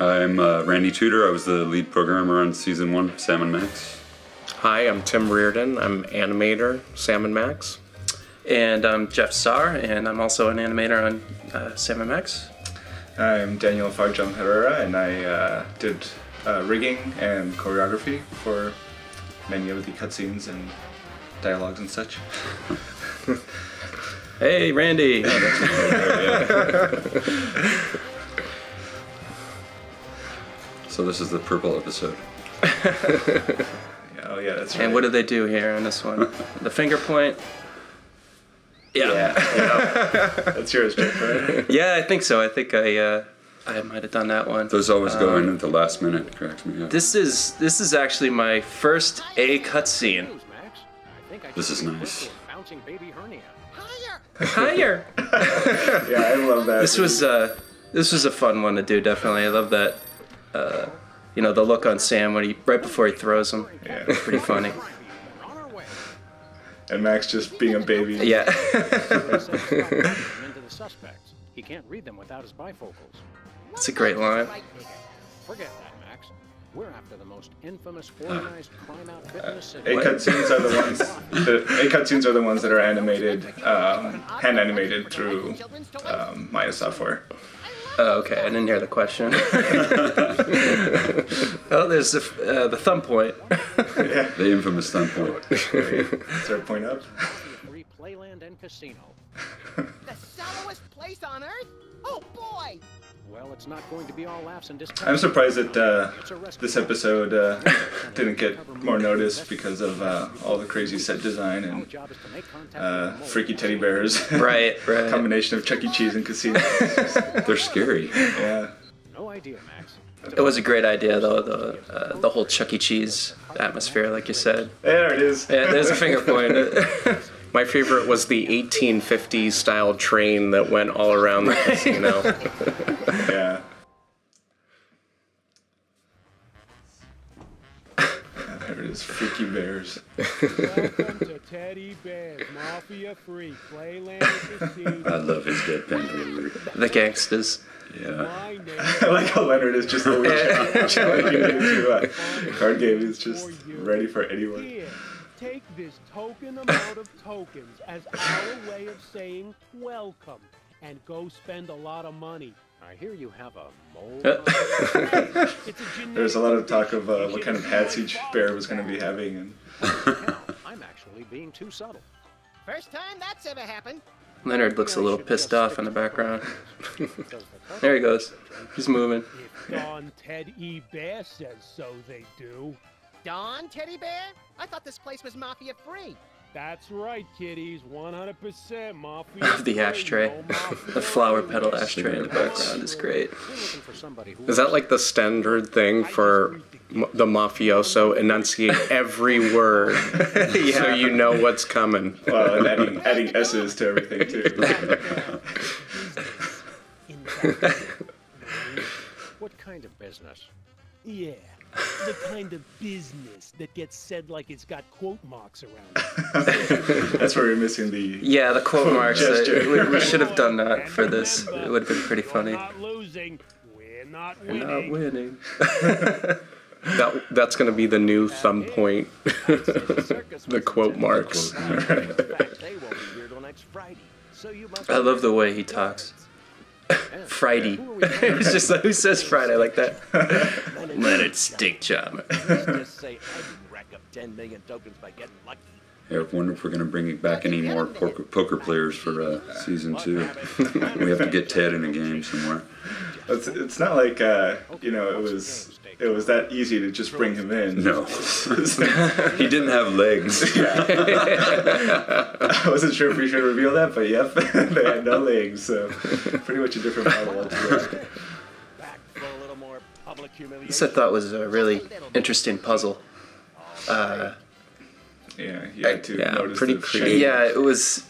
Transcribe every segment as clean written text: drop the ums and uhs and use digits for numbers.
I'm Randy Tudor. I was the lead programmer on Season 1 of Sam & Max. Hi, I'm Tim Reardon. I'm animator, Sam & Max. And I'm Jeff Sarre, and I'm also an animator on Sam & Max. I'm Daniel Farjam Herrera, and I did rigging and choreography for many of the cutscenes and dialogues and such. Hey, Randy! So this is the purple episode. Oh yeah, that's right. And what do they do here in this one? The finger point? Yeah. That's yours, Jeff, right? Yeah, I think so. I think I might have done that one. Those always go in at the last minute. It cracks me up. This is actually my first A cutscene. This is nice. Higher. Yeah, I love that. This was a fun one to do. Definitely, I love that. The look on Sam when right before he throws him. Yeah. Pretty funny. And Max just being a baby. Yeah. He can't read them without his bifocals. It's a great line. Forget that, Max. We're after the most infamous organized crime outfit in the city. A cutscenes are the ones that are animated, hand animated through Maya software. Oh, okay. I didn't hear the question. Oh, there's the thumb point. Yeah. The infamous thumb point. Is there a point up? Free playland and casino. The shallowest place on earth? Oh boy! Well, it's not going to be all laughs and discounts. I'm surprised that this episode didn't get more notice because of all the crazy set design and freaky teddy bears. Right. Combination of Chuck E. Cheese and casino. They're scary. Yeah. No idea, Max. It was a great idea, though, the whole Chuck E. Cheese atmosphere, like you said. There it is. Yeah, there's a finger point. My favorite was the 1850s style train that went all around the casino. Yeah. There it is, freaky bears. Welcome to Teddy Bears, Mafia Free, Playland Casino. I love his deadpan delivery. The gangsters. Yeah. My name I like how Leonard is just always challenging you to a card game. He's just ready for anyone. Here, take this token amount of tokens as our way of saying welcome, and go spend a lot of money. I hear you have a mole. It's a genetic There's a lot of talk of what kind of condition. hats each bear was going to be having. And Hell, I'm actually being too subtle. First time that's ever happened. Leonard looks a little pissed off in the background. There he goes. He's moving. If Don Ted E. Bear says so, they do. Don Teddy Bear? I thought this place was mafia free. That's right, kiddies. 100% mafia. The ashtray. The flower petal ashtray in the background is great. We're looking for somebody who Is that like the standard thing for the mafioso? Enunciate every word so you know what's coming. well, and adding S's to everything too. What kind of business? Yeah, the kind of business that gets said like it's got quote marks around it. That's where we're missing the. Yeah, the quote marks. gesture. We should have done that for this. It would have been pretty funny. We're not losing. We're not We're winning. not winning. That's going to be the new thumb point. The quote marks. In fact, they will be here till next Friday. So you must I love the way he talks. Friday. It's just like, who says Friday like that? Let it stick, John. just say I can rack up 10 million tokens by getting lucky. Yeah, I wonder if we're going to bring back any more poker players for Season 2. We have to get Ted in a game somewhere. It's not like it was that easy to just bring him in. No. He didn't have legs. I wasn't sure if we should reveal that, but yep, they had no legs, so pretty much a different model altogether. Back for a little more public humiliation. This I thought was a really interesting puzzle. Yeah, you had to notice pretty the creative. shape. Yeah, it was.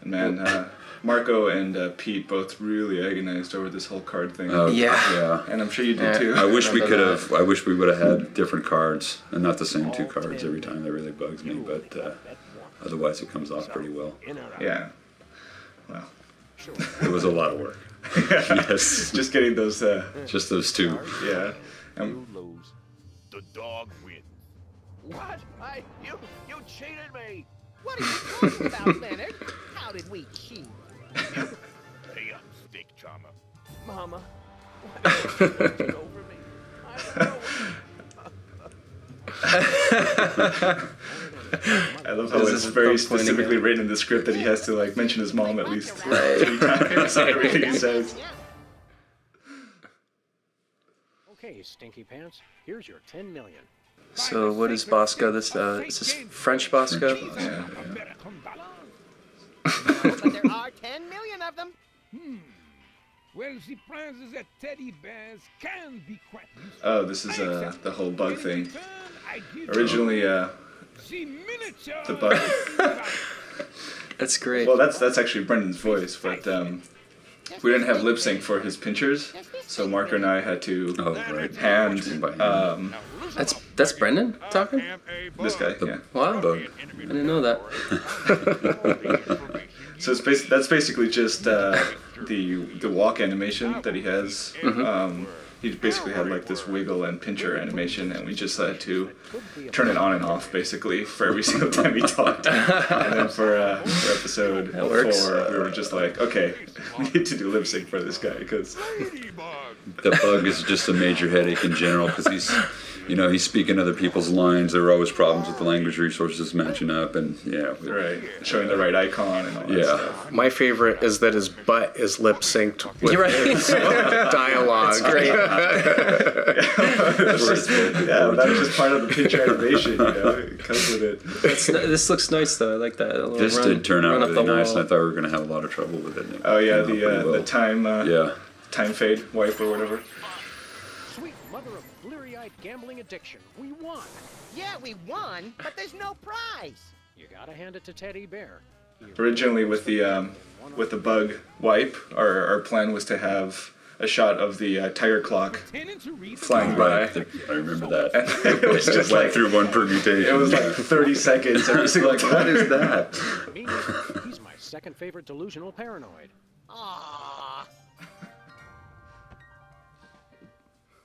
Man, Marco and Pete both really agonized over this whole card thing. Yeah. And I'm sure you did Yeah. too. I wish we could have. I wish we would have had different cards and not the same two cards every time. That really bugs me, but otherwise it comes off pretty well. Yeah. Well, It was a lot of work. Yes. Just getting those. Just those two. Yeah. You lose. The dog wins. What? You cheated me. What are you talking about, Leonard? How did we cheat? Hey up, stick charmer. Mama, why did you take it over me? I don't know. I love how it's very specifically written in the script that he has to like mention his mom at least 3 times in everything he says. Okay, Stinky Pants, here's your 10 million. So what is Bosco? This is this French Bosco? Yeah. But there are 10 million of them. Well, she promises that teddy bears can be quite useful. Oh, this is the whole bug thing. Originally, the bug. That's great. Well, that's actually Brendan's voice, but we didn't have lip sync for his pinchers, so Marco and I had to hand That's Brendan talking? this guy. Yeah. Wow. Bug. I didn't know that. So it's that's basically just the walk animation that he has. He basically had like this wiggle and pincher animation, and we just had to turn it on and off basically for every single time he talked. And then for episode 4, we were just like, okay, we need to do lip sync for this guy because The bug is just a major headache in general because he's speaking other people's lines. There were always problems with the language resources matching up, and right, showing the right icon and all that stuff. My favorite is that his butt is lip synced with You're right. his dialogue. That's great. That was just part of the pinch animation. It comes with it. This looks nice though. I like that. A little this run, did turn out run up really the nice. wall. And I thought we were going to have a lot of trouble with it. And Oh yeah, it came out pretty the well. time time fade wipe or whatever. Sweet mother of bleary-eyed gambling addiction, we won. Yeah, we won, but there's no prize. You gotta hand it to Teddy Bear. Originally with the bug wipe, our plan was to have a shot of the tiger clock flying by. I remember that. And it was just went like through one permutation. it was like 30 seconds every single time. What is that? Me, he's my second favorite delusional paranoid. Aww.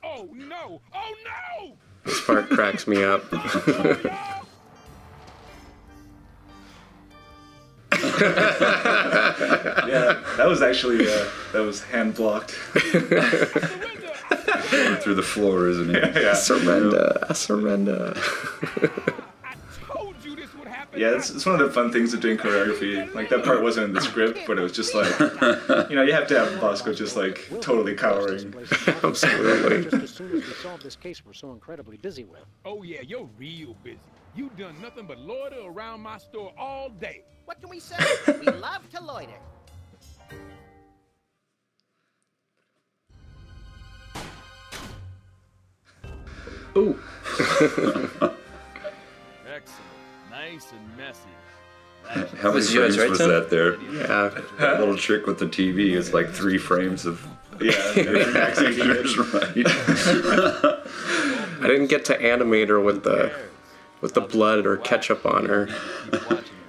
Oh no! Oh no! This part cracks me up. Yeah, that was actually that was hand blocked. Through the floor, isn't it? Yeah. Surrender. I told you this would happen. Yeah, it's one of the fun things of doing choreography. Like that part wasn't in the script, but it was just like, you have to have Bosco just like totally cowering. Absolutely. Just as soon as we solve this case we're so incredibly busy with. Oh yeah, you're real busy. You done nothing but loiter around my store all day. What can we say? We love to loiter. Ooh. Excellent. Nice and messy. How many Was yours, frames right, was Tim? that there? Yeah. That little trick with the TV is like 3 frames of Yeah, pictures, right? I didn't get to animate her with the blood or ketchup on her.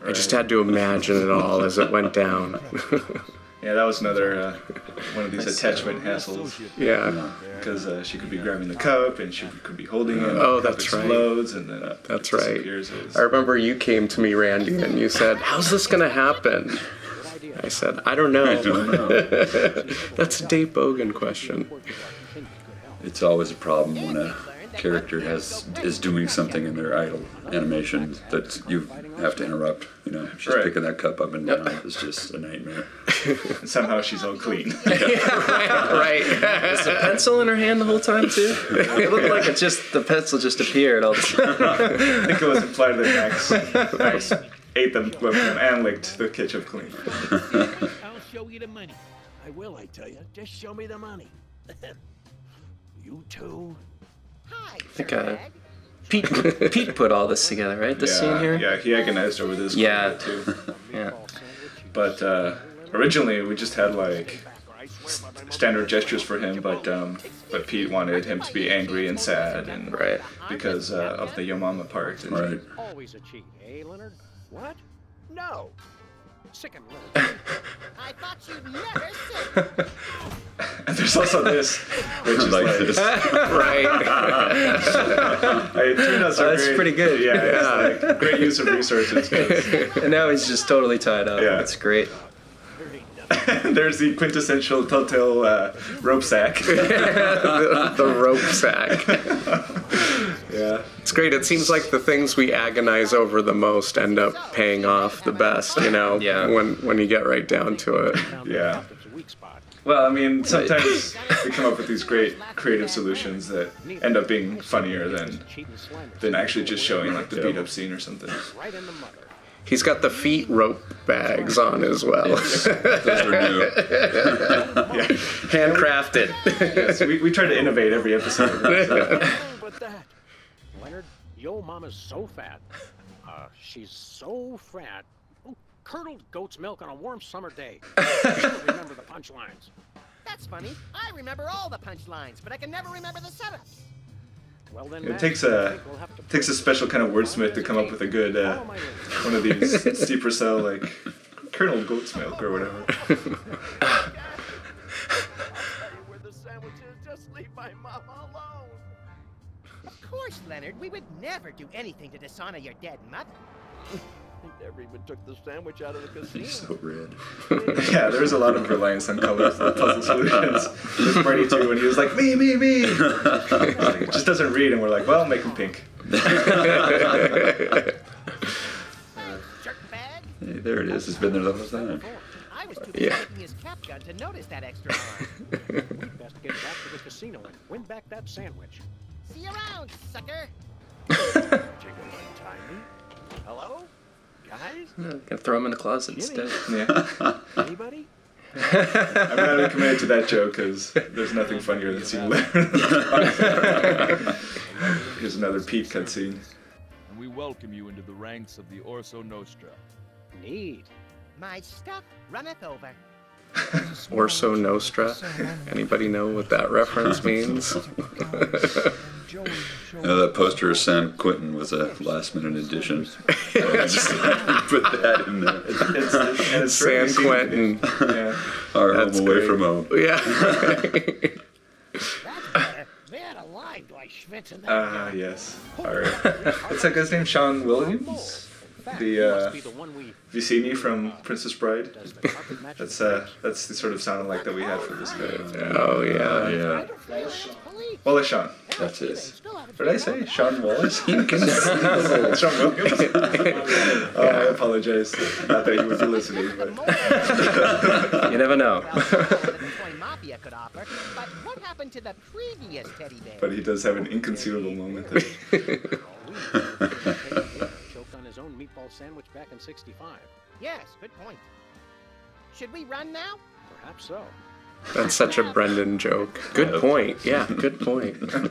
I just had to imagine it all as it went down. Yeah, that was another one of these attachment hassles. Yeah. Because she could be grabbing the cup and she could be holding it. Oh, the cup that's right. explodes and then That's it right. disappears. It was- I remember you came to me, Randy, and you said, "How's this gonna happen?" I said, "I don't know." I don't know. That's a Dave Bogan question. It's always a problem when a character is doing something in their idle animation that you have to interrupt. She's Right. picking that cup up and down. It's just a nightmare. And somehow she's all clean. Right. Is the pencil in her hand the whole time too? It looked like the pencil just appeared all the time. I think it was implied that Max ate them and licked the ketchup clean. I'll show you the money. I will, I tell you. Just show me the money. You too. Hi, I think Sir Pete put all this together, right? This scene here? Yeah, he agonized over this quite a bit too. Yeah. But originally we just had like standard gestures for him, but Pete wanted him to be angry and sad, and Right. because of the Yo Mama part. And Right. Always a cheat, eh, Leonard? What? No. Sick him, Leonard. I thought you'd never say. there's also this, which is like like this. Right. Tune-ups are That's great. pretty good. Yeah, it's like great use of resources. 'Cause And now he's just totally tied up. Yeah. That's great. there's the quintessential Telltale rope sack. The rope sack. Yeah. It's great. It seems like the things we agonize over the most end up paying off the best, you know, Yeah. when you get right down to it. Yeah. Well, I mean, sometimes we come up with these great creative solutions that end up being funnier than actually just showing like the beat up scene or something. He's got the feet rope bags on as well. Those are new. Handcrafted. Yes, we try to innovate every episode. So. But that, Leonard, yo mama's so fat. She's so fat. Oh, curdled goat's milk on a warm summer day. Remember the punchlines. That's funny. I remember all the punchlines, but I can never remember the setups. Well then, It Matt, takes I a think we'll have to takes a special kind of wordsmith to come up with a good one of these steeper cell like Colonel Goat's Milk or whatever. Where the sandwich is, just leave my mama alone. Of course, Leonard. We would never do anything to dishonor your dead mother. He never even took the sandwich out of the casino. He's so red. Yeah, there's a lot of reliance on colors for puzzle solutions. There's Brady too, when he was like, me. Like, it just doesn't read, and we're like, well, make him pink. Jerk bag. Hey, there it is. It's been there the whole time. I was too busy taking his cap gun to notice that extra arm. We'd best get back to the casino and win back that sandwich. See you around, sucker. Jiggle untie me. Hello? Guys? Gonna throw him in the closet instead. Yeah. Anybody? I'm not even committed to that joke because there's nothing funnier than seeing Leonard. Here's another Pete cutscene. And we welcome you into the ranks of the Orso Nostra. Neat. My stuff runneth over. Orso Nostra. Anybody know what that reference means? That poster of San Quentin was a last-minute addition. I just put that in there. It's San Quentin. Yeah. Our That's home away great. from home. Yeah. They had a line like Schmitz in that. Yes. Alright. What's that guy's name? Sean Williams? The Vicini from Princess Bride. That's the sort of sound alike that we had for this guy. Oh yeah. Yeah, Wallace Shawn. that's it. What did I say? Sean Wallace? Sean Williams. I apologize. Not that he would be listening, but You never know. Mafia could offer, but what happened to the previous teddy bear? but he does have an inconceivable moment there. Choked on his own meatball sandwich back in '65. Yes, good point. Should we run now? Perhaps so. That's such a Brendan joke. Good point. Yeah, good point. Sam,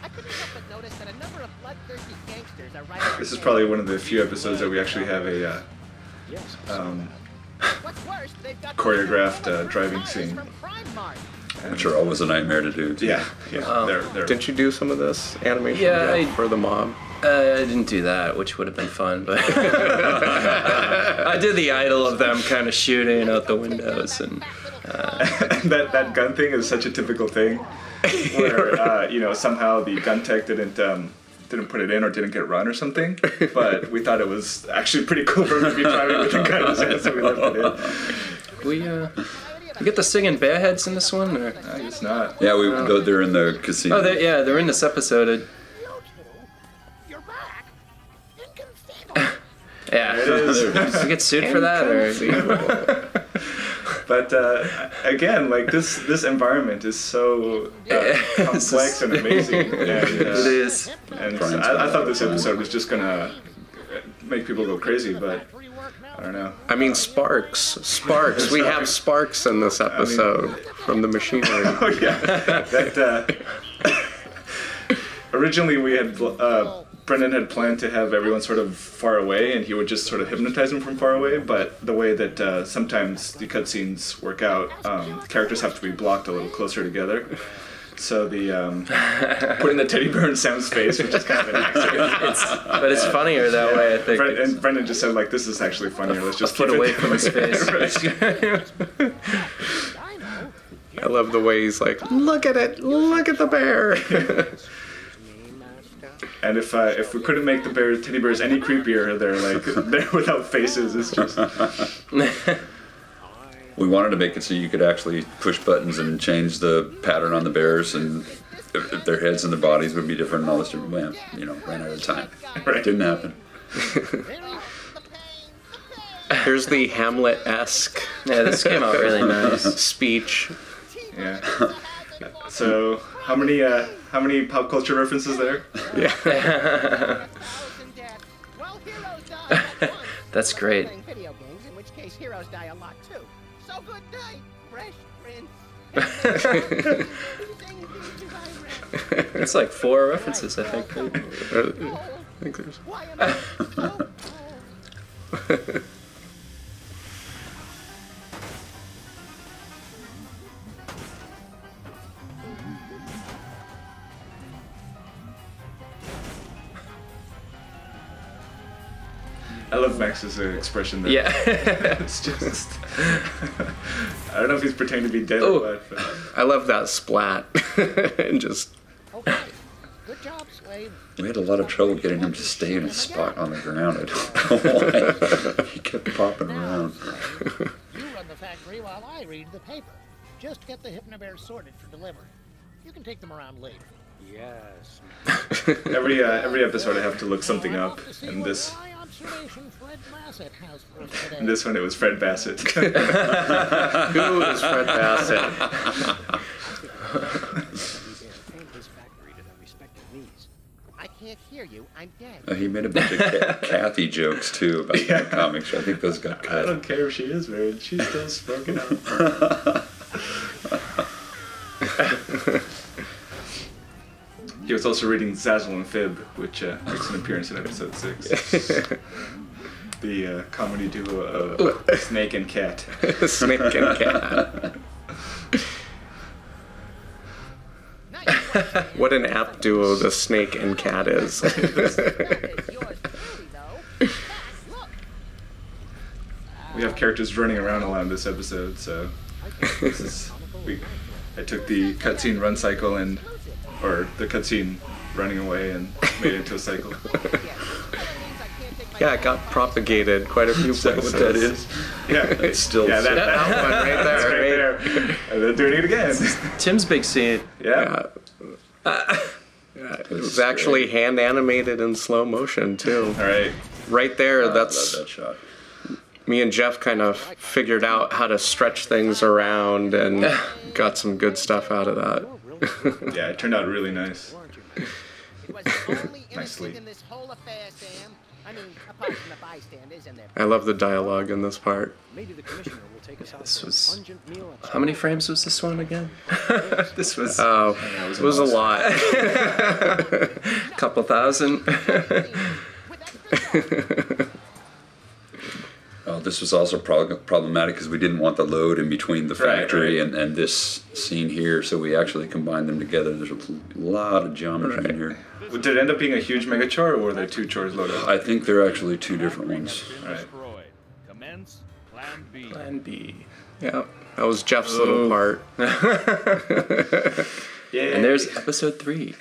I couldn't help but notice that a number of bloodthirsty gangsters are right. This is probably one of the few episodes that we actually have a What's worse, they've got choreographed driving scene. from Crime Mart. Which are always a nightmare to do. Yeah. They're Didn't you do some of this animation Yeah, for the mob? I didn't do that, which would have been fun, but I did the idol of them kind of shooting out the windows, and that gun thing is such a typical thing, where somehow the gun tech didn't put it in or didn't get run or something, but we thought it was actually pretty cool for him to be driving with the gun in his hand, so we left it in. we get the singing bearheads in this one, or? I guess not. Yeah, they're in the casino. Oh, they're in this episode. You're back. Inconceivable. Yeah, It is. you get sued for that, or? But again, like this environment is so complex and amazing. And, It is. And I thought this episode was just gonna make people go crazy, but I don't know. I mean, sparks. We have sparks in this episode from the machinery. Oh yeah. That originally we had Brendan had planned to have everyone sort of far away, and he would just sort of hypnotize them from far away. But the way that sometimes the cutscenes work out, characters have to be blocked a little closer together. So the putting the teddy bear in Sam's face, which is kind of an accident. But it's funnier that way, I think. And Brendan just said, like, this is actually funnier. Let's just Put keep away it from his face. Right. I love the way he's like, look at it, look at the bear. And if we couldn't make the teddy bears any creepier, they're without faces. It's just. We wanted to make it so you could actually push buttons and change the pattern on the bears, and if their heads and their bodies would be different and all this different. Well, ran out of time. It didn't happen. Here's the Hamlet-esque. Yeah, this came out really nice. Speech. Yeah. So how many pop culture references there? Yeah. That's great. Video games, in which case heroes die a lot too. So good night, Fresh Prince. It's like 4 references, I think. I think there's... Why am I so I love Max's expression there. Yeah. It's just. I don't know if he's pretending to be dead or what. But... I love that splat. And just. Okay. Good job, slave. We had a lot of trouble getting him to stay in his spot on the ground. I don't know why. He kept popping around. You run the factory while I read the paper. Just get the hypnobears sorted for delivery. You can take them around later. Yes. Every episode I have to look something up, and this one it was Fred Bassett. Who is Fred Bassett? I can't hear you. I'm dead. He made a bunch of Kathy jokes too about the comics. I think those got cut. I don't care if she is married. She's still smoking out. He was also reading Zazzle and Fib, which makes an appearance in episode 6. The comedy duo of Snake and Cat. Snake and Cat. What an apt duo the Snake and Cat is. We have characters running around a lot in this episode, so I took the cutscene run cycle or the cutscene running away and made it into a cycle. Yeah, it got propagated quite a few places. What that is? Yeah, it's still that one right there. Right there. And then doing it again. Tim's big scene. Yeah. It was actually hand animated in slow motion too. All right. Right there, I that's love that shot. me and Jeff kind of figured out how to stretch things around and got some good stuff out of that. Yeah, it turned out really nice. Nicely. In this whole affair, Sam. I mean, apart from the bystanders and their... I love the dialogue in this part. Maybe the commissioner will take us out This for a was- pungent meal at How many frames was this one again? This was It was a lot. couple thousand. This was also problematic because we didn't want the load in between the factory Right. and this scene here, so we actually combined them together. There's a lot of geometry in here. Did it end up being a huge mega chore, or were there 2 chores loaded? I think they're actually 2 different ones. Right. Destroyed. Commence Plan B. Plan B. Yeah, that was Jeff's little part. Yeah. And there's episode 3.